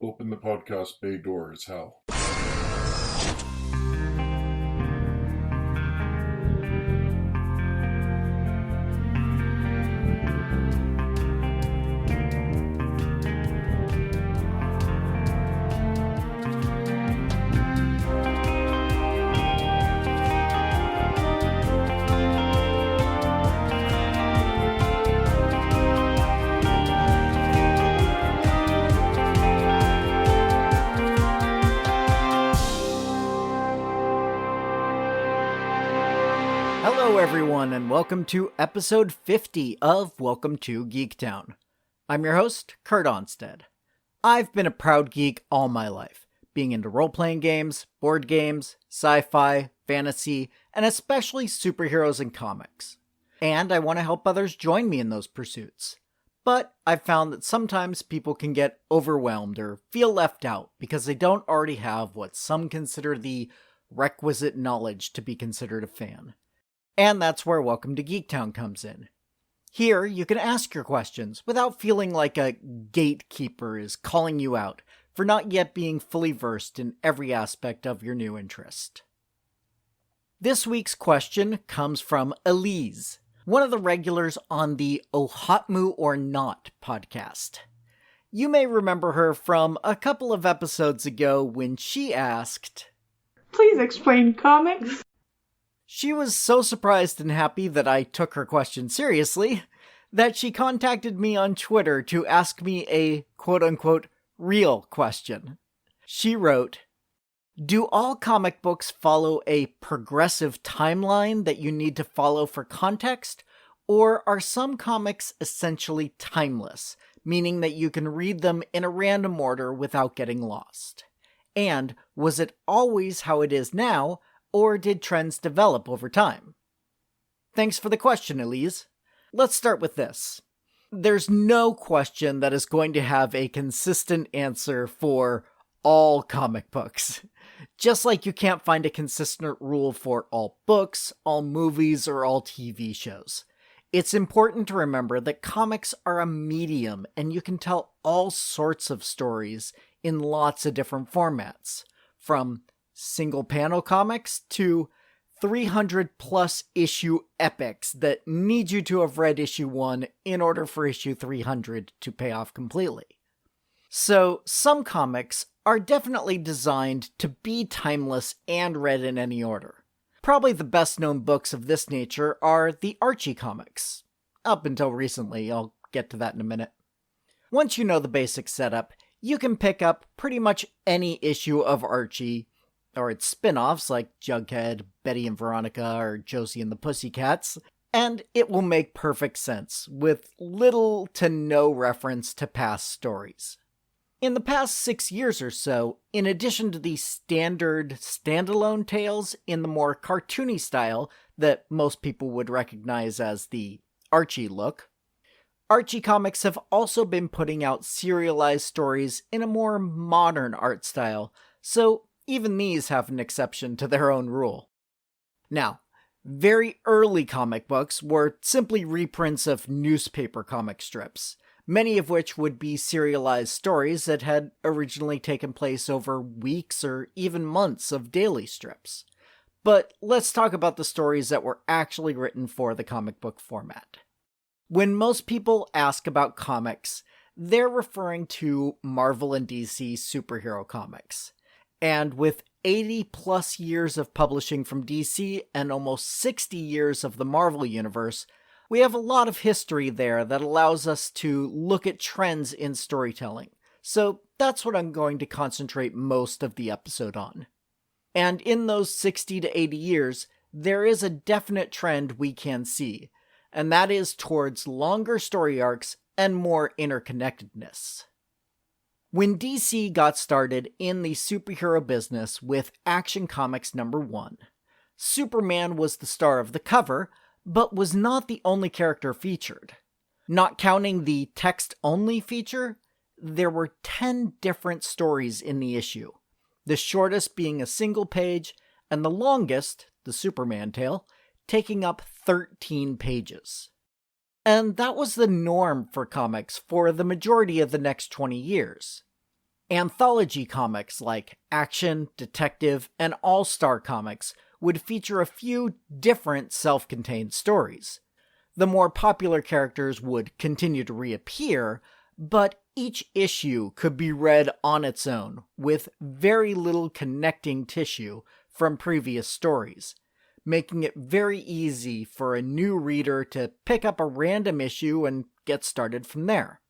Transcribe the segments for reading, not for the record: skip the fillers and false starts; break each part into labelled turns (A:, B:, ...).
A: Open the podcast bay door as hell.
B: Hello everyone, and welcome to episode 50 of Welcome to Geektown. I'm your host, Kurt Onstead. I've been a proud geek all my life, being into role-playing games, board games, sci-fi, fantasy, and especially superheroes and comics. And I want to help others join me in those pursuits. But I've found that sometimes people can get overwhelmed or feel left out because they don't already have what some consider the requisite knowledge to be considered a fan. And that's where Welcome to Geektown comes in. Here, you can ask your questions without feeling like a gatekeeper is calling you out for not yet being fully versed in every aspect of your new interest. This week's question comes from Elyse, one of the regulars on the OHotMU or Not podcast. You may remember her from a couple of episodes ago when she asked,
C: "Please explain comics."
B: She was so surprised and happy that I took her question seriously that she contacted me on Twitter to ask me a quote-unquote real question. She wrote, "Do all comic books follow a progressive timeline that you need to follow for context, or are some comics essentially timeless, meaning that you can read them in a random order without getting lost? And was it always how it is now, or did trends develop over time?" Thanks for the question, Elyse. Let's start with this. There's no question that is going to have a consistent answer for all comic books. Just like you can't find a consistent rule for all books, all movies, or all TV shows. It's important to remember that comics are a medium, and you can tell all sorts of stories in lots of different formats. From single panel comics to 300 plus issue epics that need you to have read issue 1 in order for issue 300 to pay off completely. So some comics are definitely designed to be timeless and read in any order. Probably the best known books of this nature are the Archie comics. Up until recently, I'll get to that in a minute. Once you know the basic setup, you can pick up pretty much any issue of Archie, or its spin-offs like Jughead, Betty and Veronica, or Josie and the Pussycats, and it will make perfect sense, with little to no reference to past stories. In the past 6 years or so, in addition to the standard standalone tales in the more cartoony style that most people would recognize as the Archie look, Archie comics have also been putting out serialized stories in a more modern art style, so even these have an exception to their own rule. Now, very early comic books were simply reprints of newspaper comic strips, many of which would be serialized stories that had originally taken place over weeks or even months of daily strips. But let's talk about the stories that were actually written for the comic book format. When most people ask about comics, they're referring to Marvel and DC superhero comics. And with 80 plus years of publishing from DC and almost 60 years of the Marvel universe, we have a lot of history there that allows us to look at trends in storytelling. So that's what I'm going to concentrate most of the episode on. And in those 60 to 80 years, there is a definite trend we can see, and that is towards longer story arcs and more interconnectedness. When DC got started in the superhero business with Action Comics #1, Superman was the star of the cover, but was not the only character featured. Not counting the text-only feature, there were 10 different stories in the issue, the shortest being a single page, and the longest, the Superman tale, taking up 13 pages. And that was the norm for comics for the majority of the next 20 years. Anthology comics like Action, Detective, and All-Star Comics would feature a few different self-contained stories. The more popular characters would continue to reappear, but each issue could be read on its own, with very little connecting tissue from previous stories, making it very easy for a new reader to pick up a random issue and get started from there.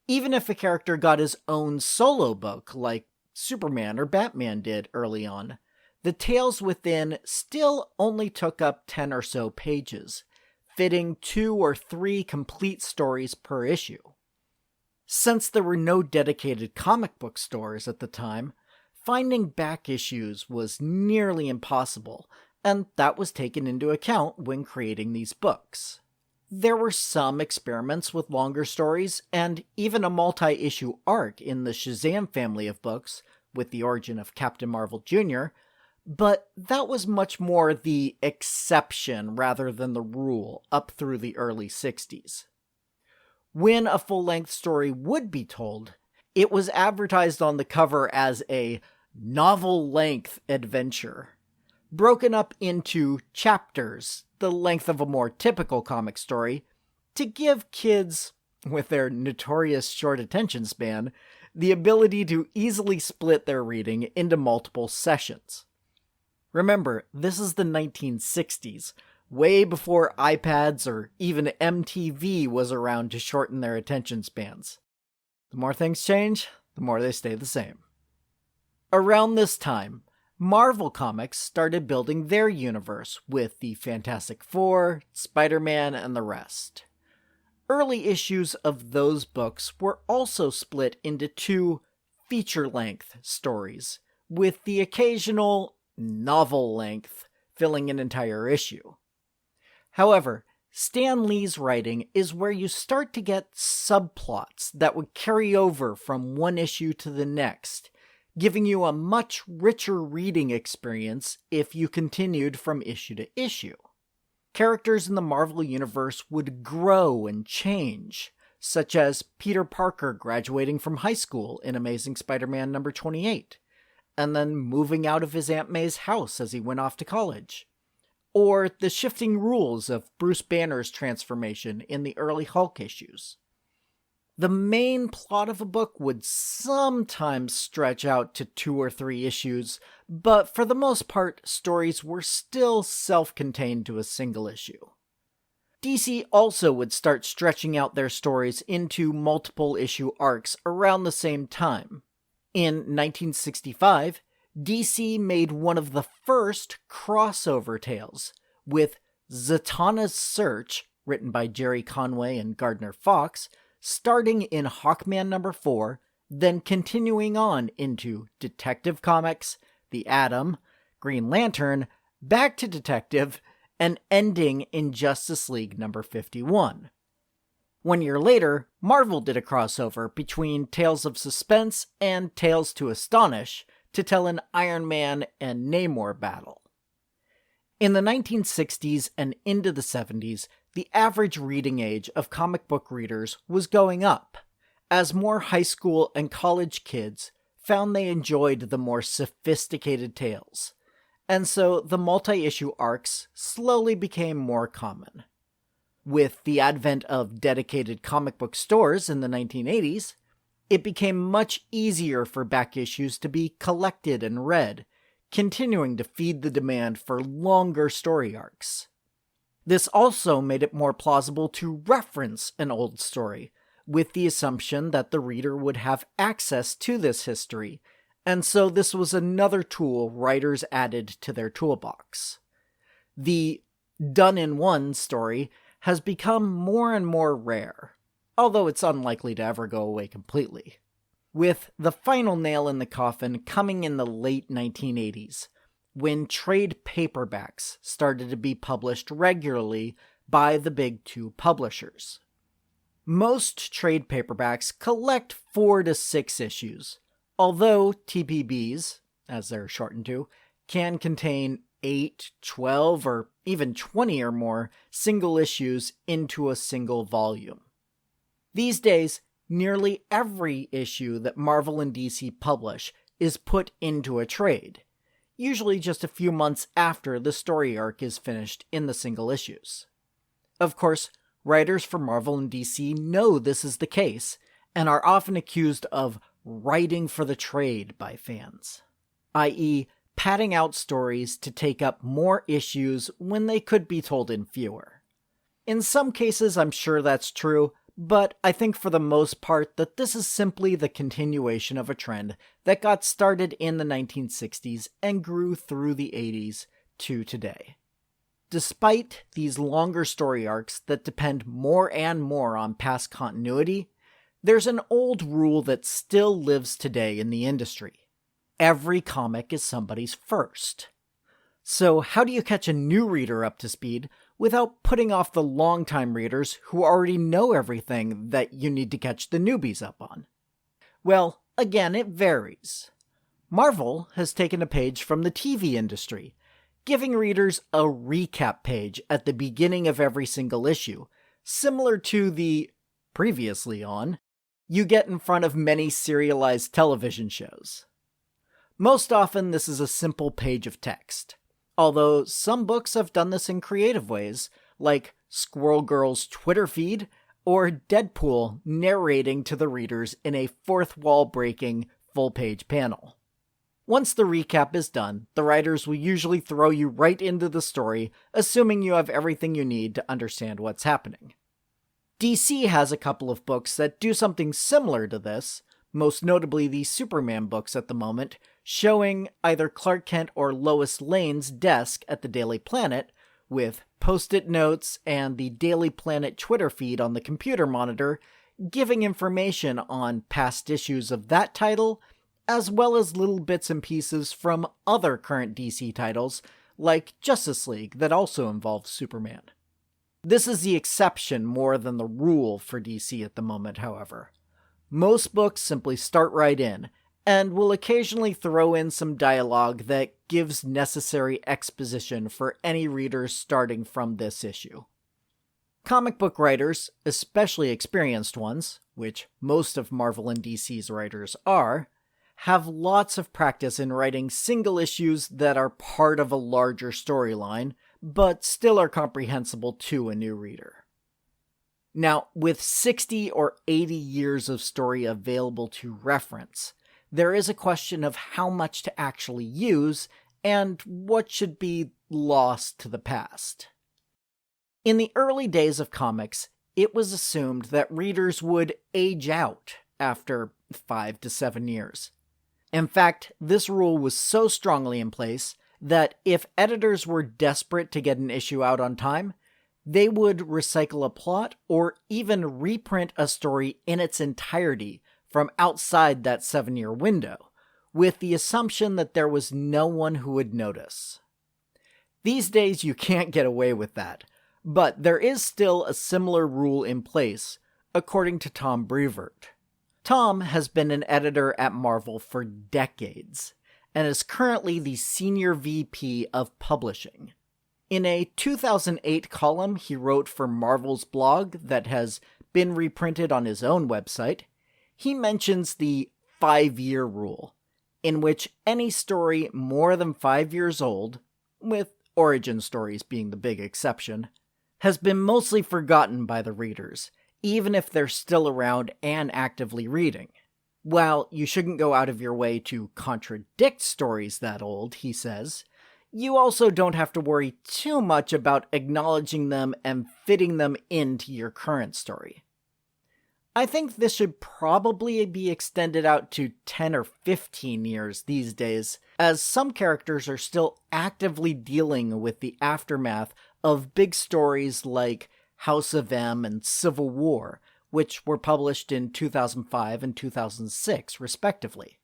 B: Even if a character got his own solo book, like Superman or Batman did early on, the tales within still only took up 10 or so pages, fitting 2 or 3 complete stories per issue. Since there were no dedicated comic book stores at the time, finding back issues was nearly impossible, and that was taken into account when creating these books. There were some experiments with longer stories, and even a multi-issue arc in the Shazam family of books, with the origin of Captain Marvel Jr., but that was much more the exception rather than the rule up through the early 60s. When a full-length story would be told, it was advertised on the cover as a novel-length adventure, broken up into chapters, the length of a more typical comic story, to give kids, with their notorious short attention span, the ability to easily split their reading into multiple sessions. Remember, this is the 1960s, way before iPads or even MTV was around to shorten their attention spans. The more things change, the more they stay the same. Around this time, Marvel Comics started building their universe with the Fantastic Four, Spider-Man, and the rest. Early issues of those books were also split into 2 feature-length stories, with the occasional novel-length filling an entire issue. However, Stan Lee's writing is where you start to get subplots that would carry over from one issue to the next, giving you a much richer reading experience if you continued from issue to issue. Characters in the Marvel Universe would grow and change, such as Peter Parker graduating from high school in Amazing Spider-Man number 28, and then moving out of his Aunt May's house as he went off to college. Or the shifting rules of Bruce Banner's transformation in the early Hulk issues. The main plot of a book would sometimes stretch out to 2 or 3 issues, but for the most part, stories were still self-contained to a single issue. DC also would start stretching out their stories into multiple issue arcs around the same time. In 1965, DC made one of the first crossover tales, with Zatanna's Search, written by Jerry Conway and Gardner Fox, starting in Hawkman number 4, then continuing on into Detective Comics, The Atom, Green Lantern, back to Detective, and ending in Justice League number 51. 1 year later, Marvel did a crossover between Tales of Suspense and Tales to Astonish to tell an Iron Man and Namor battle. In the 1960s and into the 70s, the average reading age of comic book readers was going up, as more high school and college kids found they enjoyed the more sophisticated tales, and so the multi-issue arcs slowly became more common. With the advent of dedicated comic book stores in the 1980s, it became much easier for back issues to be collected and read, continuing to feed the demand for longer story arcs. This also made it more plausible to reference an old story, with the assumption that the reader would have access to this history, and so this was another tool writers added to their toolbox. The done-in-one story has become more and more rare, although it's unlikely to ever go away completely, with the final nail in the coffin coming in the late 1980s, when trade paperbacks started to be published regularly by the big 2 publishers. Most trade paperbacks collect 4 to 6 issues, although TPBs, as they're shortened to, can contain 8, 12, or even 20 or more single issues into a single volume. These days, nearly every issue that Marvel and DC publish is put into a trade, usually just a few months after the story arc is finished in the single issues. Of course, writers for Marvel and DC know this is the case, and are often accused of writing for the trade by fans, i.e., padding out stories to take up more issues when they could be told in fewer. In some cases, I'm sure that's true, but I think for the most part that this is simply the continuation of a trend that got started in the 1960s and grew through the 80s to today. Despite these longer story arcs that depend more and more on past continuity, there's an old rule that still lives today in the industry. Every comic is somebody's first. So how do you catch a new reader up to speed without putting off the longtime readers who already know everything that you need to catch the newbies up on? Well, again, it varies. Marvel has taken a page from the TV industry, giving readers a recap page at the beginning of every single issue, similar to the previously on you get in front of many serialized television shows. Most often, this is a simple page of text, although some books have done this in creative ways, like Squirrel Girl's Twitter feed, or Deadpool narrating to the readers in a fourth-wall-breaking, full-page panel. Once the recap is done, the writers will usually throw you right into the story, assuming you have everything you need to understand what's happening. DC has a couple of books that do something similar to this, most notably the Superman books at the moment, showing either Clark Kent or Lois Lane's desk at the Daily Planet, with post-it notes and the Daily Planet Twitter feed on the computer monitor, giving information on past issues of that title, as well as little bits and pieces from other current DC titles, like Justice League, that also involves Superman. This is the exception more than the rule for DC at the moment, however. Most books simply start right in, and will occasionally throw in some dialogue that gives necessary exposition for any readers starting from this issue. Comic book writers, especially experienced ones, which most of Marvel and DC's writers are, have lots of practice in writing single issues that are part of a larger storyline, but still are comprehensible to a new reader. Now, with 60 or 80 years of story available to reference, there is a question of how much to actually use and what should be lost to the past. In the early days of comics, it was assumed that readers would age out after 5 to 7 years. In fact, this rule was so strongly in place that if editors were desperate to get an issue out on time, they would recycle a plot or even reprint a story in its entirety from outside that 7-year window, with the assumption that there was no one who would notice. These days you can't get away with that, but there is still a similar rule in place, according to Tom Brevoort. Tom has been an editor at Marvel for decades, and is currently the Senior VP of Publishing. In a 2008 column he wrote for Marvel's blog that has been reprinted on his own website, he mentions the 5-year rule, in which any story more than 5 years old, with origin stories being the big exception, has been mostly forgotten by the readers, even if they're still around and actively reading. While you shouldn't go out of your way to contradict stories that old, he says, you also don't have to worry too much about acknowledging them and fitting them into your current story. I think this should probably be extended out to 10 or 15 years these days, as some characters are still actively dealing with the aftermath of big stories like House of M and Civil War, which were published in 2005 and 2006, respectively.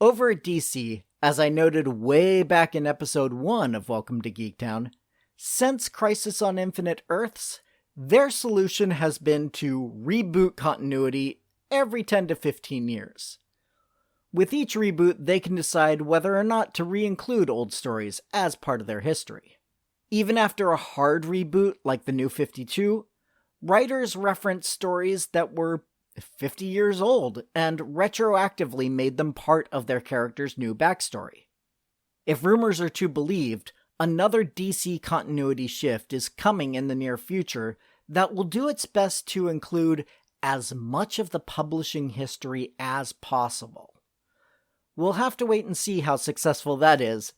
B: Over at DC, as I noted way back in episode 1 of Welcome to Geektown, since Crisis on Infinite Earths, their solution has been to reboot continuity every 10 to 15 years. With each reboot, they can decide whether or not to re-include old stories as part of their history. Even after a hard reboot like the New 52, writers reference stories that were 50 years old and retroactively made them part of their character's new backstory. If rumors are to be believed, another DC continuity shift is coming in the near future that will do its best to include as much of the publishing history as possible. We'll have to wait and see how successful that is,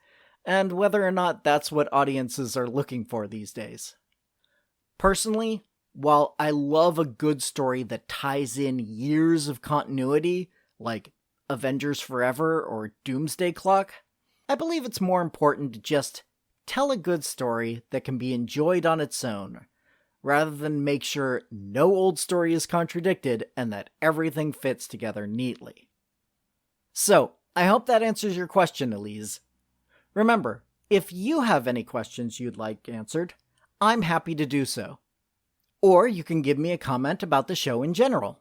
B: and whether or not that's what audiences are looking for these days. Personally, while I love a good story that ties in years of continuity, like Avengers Forever or Doomsday Clock, I believe it's more important to just tell a good story that can be enjoyed on its own, rather than make sure no old story is contradicted and that everything fits together neatly. So, I hope that answers your question, Elyse. Remember, if you have any questions you'd like answered, I'm happy to do so. Or you can give me a comment about the show in general.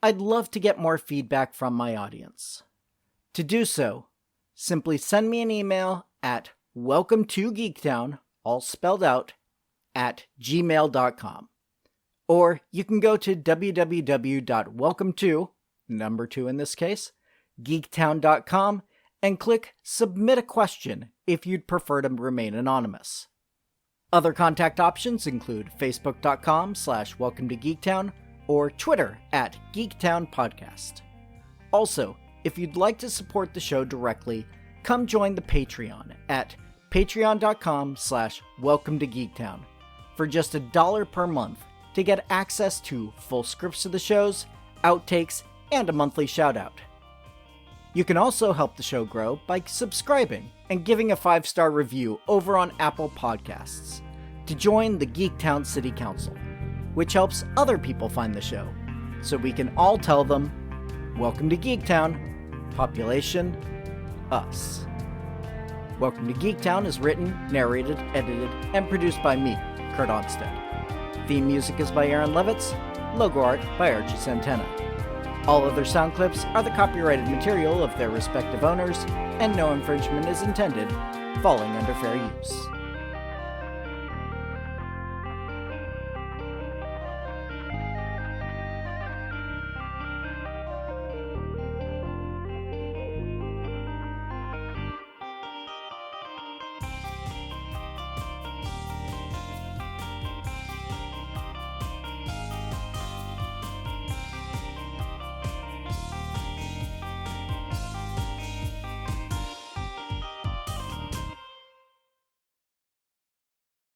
B: I'd love to get more feedback from my audience. To do so, simply send me an email at welcometogeektown, all spelled out, at gmail.com. Or you can go to www.welcometo, number 2 in this case, geektown.com, and click Submit a Question if you'd prefer to remain anonymous. Other contact options include facebook.com/welcometogeektown or Twitter at geektownpodcast. Also, if you'd like to support the show directly, come join the Patreon at patreon.com/welcometogeektown for just $1 per month to get access to full scripts to the shows, outtakes, and a monthly shoutout. You can also help the show grow by subscribing and giving a 5-star review over on Apple Podcasts to join the Geektown City Council, which helps other people find the show, so we can all tell them, "Welcome to Geektown, population, us." Welcome to Geektown is written, narrated, edited, and produced by me, Kurt Onstead. Theme music is by Aaron Levitz, logo art by Archie Santana. All other sound clips are the copyrighted material of their respective owners, and no infringement is intended, falling under fair use.